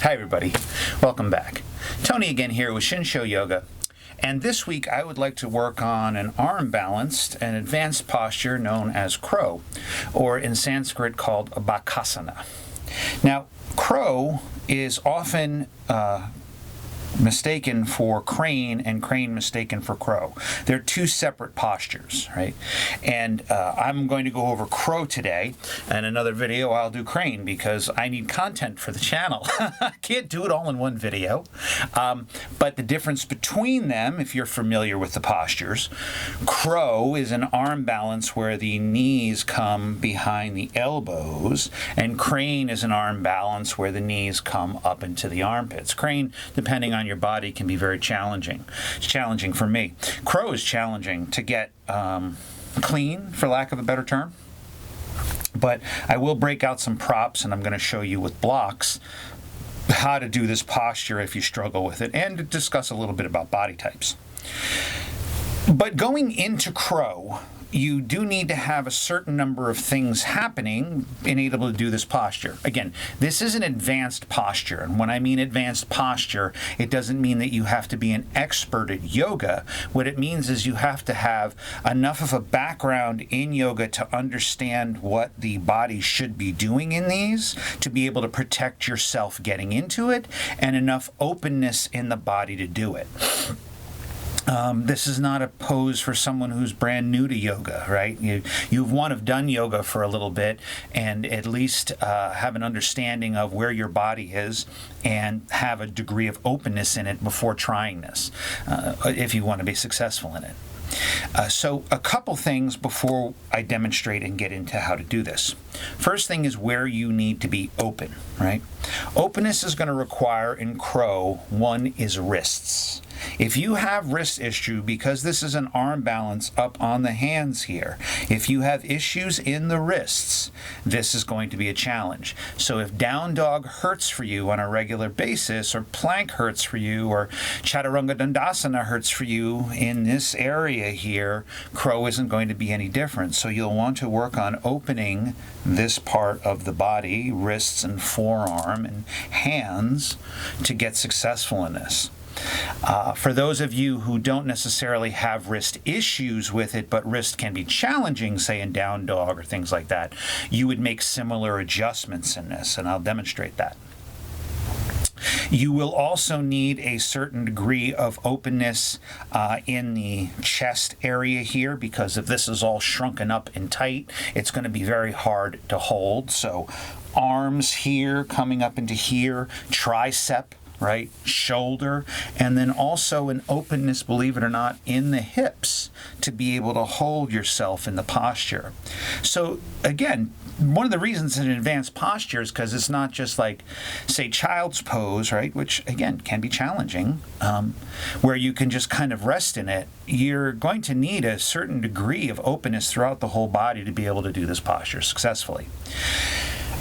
Hi everybody, welcome back. Tony again here with Shinsho Yoga, and this week I would like to work on an arm balanced and advanced posture known as crow, or in Sanskrit called Bakasana. Now, crow is often mistaken for crane and crane mistaken for crow. They're two separate postures, right? And I'm going to go over crow today, and another video I'll do crane because I need content for the channel. I can't do it all in one video. But the difference between them, if you're familiar with the postures, crow is an arm balance where the knees come behind the elbows, and crane is an arm balance where the knees come up into the armpits. Crane, depending on your body, can be very challenging. It's challenging for me. Crow is challenging to get clean, for lack of a better term. But I will break out some props, and I'm going to show you with blocks how to do this posture if you struggle with it, and to discuss a little bit about body types. But going into crow, you do need to have a certain number of things happening in able to do this posture. Again, this is an advanced posture, and when I mean advanced posture, it doesn't mean that you have to be an expert at yoga. What it means is you have to have enough of a background in yoga to understand what the body should be doing in these, to be able to protect yourself getting into it, and enough openness in the body to do it. This is not a pose for someone who's brand new to yoga, right? You've done yoga for a little bit and at least have an understanding of where your body is and have a degree of openness in it before trying this, if you want to be successful in it. So a couple things before I demonstrate and get into how to do this. First thing is where you need to be open, right? Openness is going to require in crow, one is wrists. If you have wrist issue, because this is an arm balance up on the hands here, if you have issues in the wrists, this is going to be a challenge. So if down dog hurts for you on a regular basis, or plank hurts for you, or chaturanga dandasana hurts for you in this area here, crow isn't going to be any different. So you'll want to work on opening this part of the body, wrists and forearm and hands, to get successful in this. For those of you who don't necessarily have wrist issues with it, but wrist can be challenging, say in down dog or things like that, you would make similar adjustments in this, and I'll demonstrate that. You will also need a certain degree of openness in the chest area here, because if this is all shrunken up and tight, it's going to be very hard to hold. So arms here coming up into here, tricep, right, shoulder, and then also an openness, believe it or not, in the hips to be able to hold yourself in the posture. So again, one of the reasons it's an advanced posture is because it's not just like, say, child's pose, right, which again can be challenging, where you can just kind of rest in it. You're going to need a certain degree of openness throughout the whole body to be able to do this posture successfully.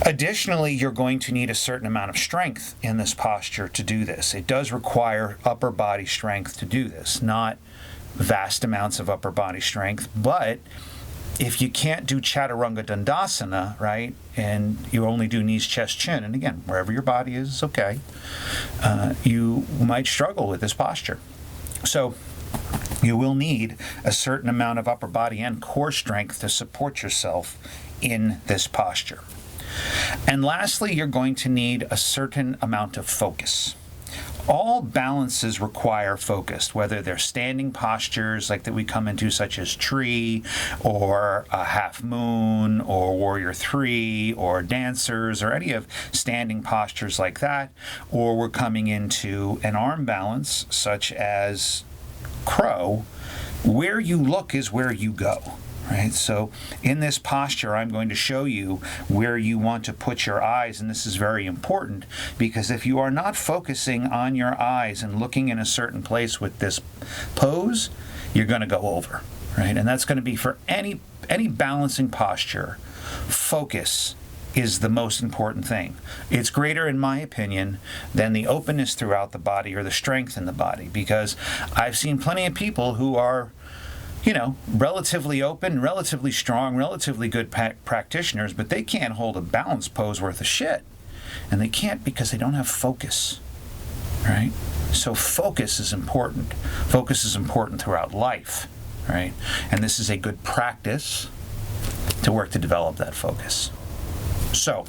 Additionally, you're going to need a certain amount of strength in this posture to do this. It does require upper body strength to do this, not vast amounts of upper body strength, but if you can't do chaturanga dandasana, right, and you only do knees, chest, chin, and again, wherever your body is okay, you might struggle with this posture. So you will need a certain amount of upper body and core strength to support yourself in this posture. And lastly, you're going to need a certain amount of focus. All balances require focus, whether they're standing postures like that we come into, such as tree, or a half moon, or warrior three, or dancers, or any of standing postures like that, or we're coming into an arm balance, such as crow. Where you look is where you go. Right, so in this posture, I'm going to show you where you want to put your eyes, and this is very important because if you are not focusing on your eyes and looking in a certain place with this pose, you're going to go over, right? And that's going to be for any balancing posture. Focus is the most important thing. It's greater, in my opinion, than the openness throughout the body or the strength in the body, because I've seen plenty of people who are, relatively open, relatively strong, relatively good practitioners, but they can't hold a balance pose worth of shit. And they can't because they don't have focus, right? So focus is important. Focus is important throughout life, right? And this is a good practice to work to develop that focus. So,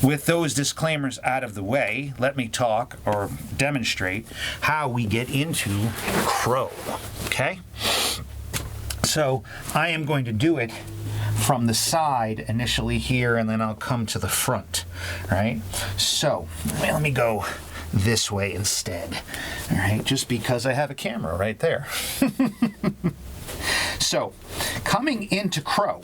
with those disclaimers out of the way, let me talk or demonstrate how we get into crow, okay? So, I am going to do it from the side initially here, and then I'll come to the front, right? So, let me go this way instead, all right? Just because I have a camera right there. So, coming into crow,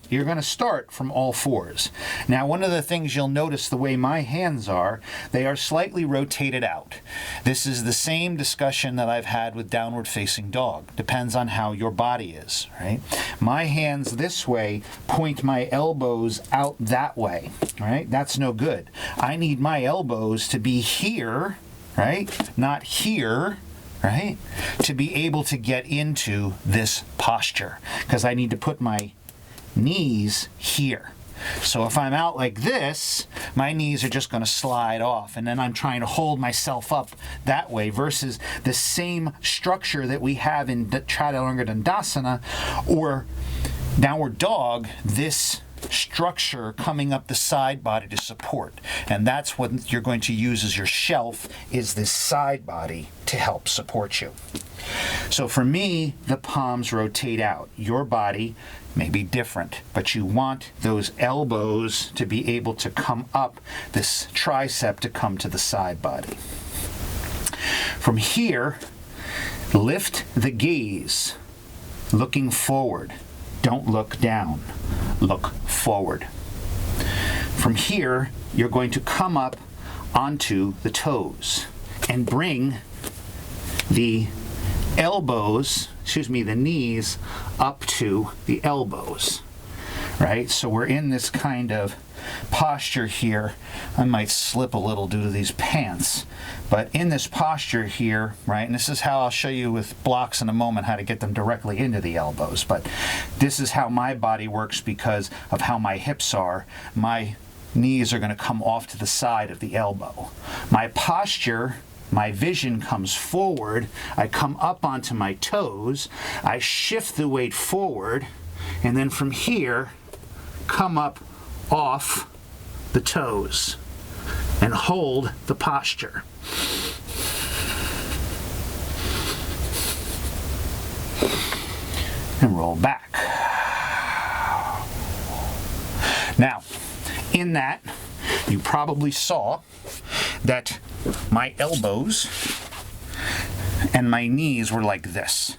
you're going to start from all fours. Now, one of the things you'll notice the way my hands are, they are slightly rotated out. This is the same discussion that I've had with downward facing dog. Depends on how your body is, right? My hands this way point my elbows out that way, right? That's no good. I need my elbows to be here, right? Not here, right? To be able to get into this posture, because I need to put my knees here. So if I'm out like this, my knees are just going to slide off, and then I'm trying to hold myself up that way, versus the same structure that we have in Chaturanga Dandasana or downward dog, this structure coming up the side body to support. And that's what you're going to use as your shelf, is this side body to help support you. So for me, the palms rotate out. Your body may be different, but you want those elbows to be able to come up, this tricep to come to the side body. From here, lift the gaze, looking forward. Don't look down, look forward. From here, you're going to come up onto the toes and bring the the knees up to the elbows, right? So we're in this kind of posture here. I might slip a little due to these pants, but in this posture here, right? And this is how I'll show you with blocks in a moment how to get them directly into the elbows, but this is how my body works because of how my hips are. My knees are going to come off to the side of the elbow. My posture, my vision comes forward, I come up onto my toes, I shift the weight forward, and then from here, come up off the toes and hold the posture. And roll back. Now, in that, you probably saw that my elbows and my knees were like this.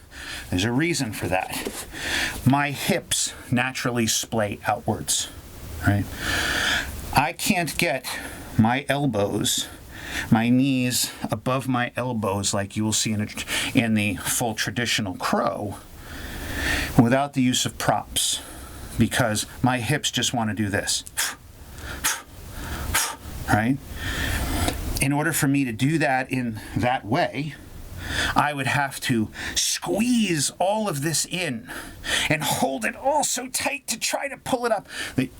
There's a reason for that. My hips naturally splay outwards, right? I can't get my elbows, my knees above my elbows like you will see in the full traditional crow without the use of props, because my hips just want to do this, right? In order for me to do that in that way, I would have to squeeze all of this in and hold it all so tight to try to pull it up.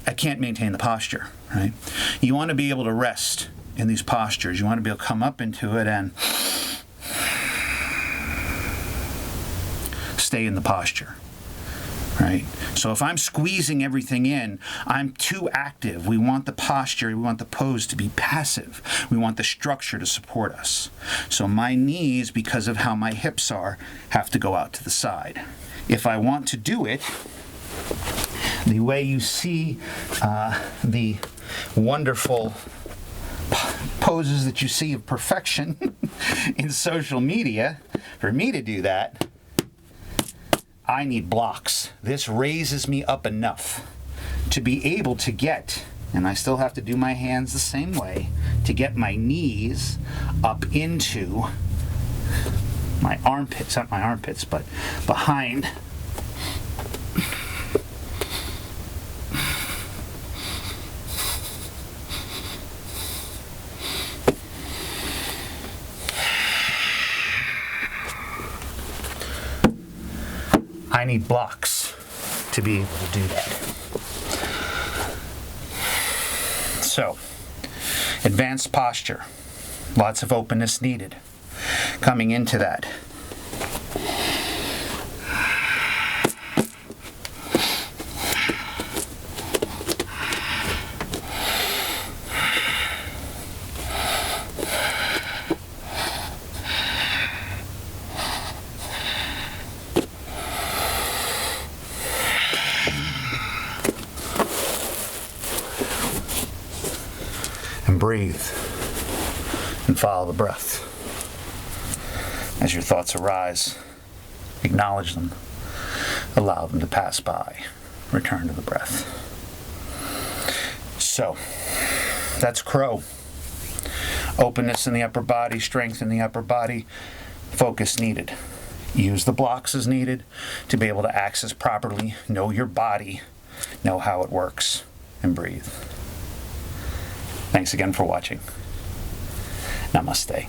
I can't maintain the posture, right? You want to be able to rest in these postures. You want to be able to come up into it and stay in the posture, right? So if I'm squeezing everything in, I'm too active. We want the posture, we want the pose to be passive. We want the structure to support us. So my knees, because of how my hips are, have to go out to the side. If I want to do it the way you see the wonderful poses that you see of perfection in social media, for me to do that, I need blocks. This raises me up enough to be able to get, and I still have to do my hands the same way, to get my knees up into my armpits, not my armpits, but behind. I need blocks to be able to do that. So, Advanced posture. Lots of openness needed. Coming into that. And breathe and follow the breath. As your thoughts arise, acknowledge them, allow them to pass by, return to the breath. So, that's crow. Openness in the upper body, strength in the upper body, focus needed. Use the blocks as needed to be able to access properly, know your body, know how it works, and breathe. Thanks again for watching. Namaste.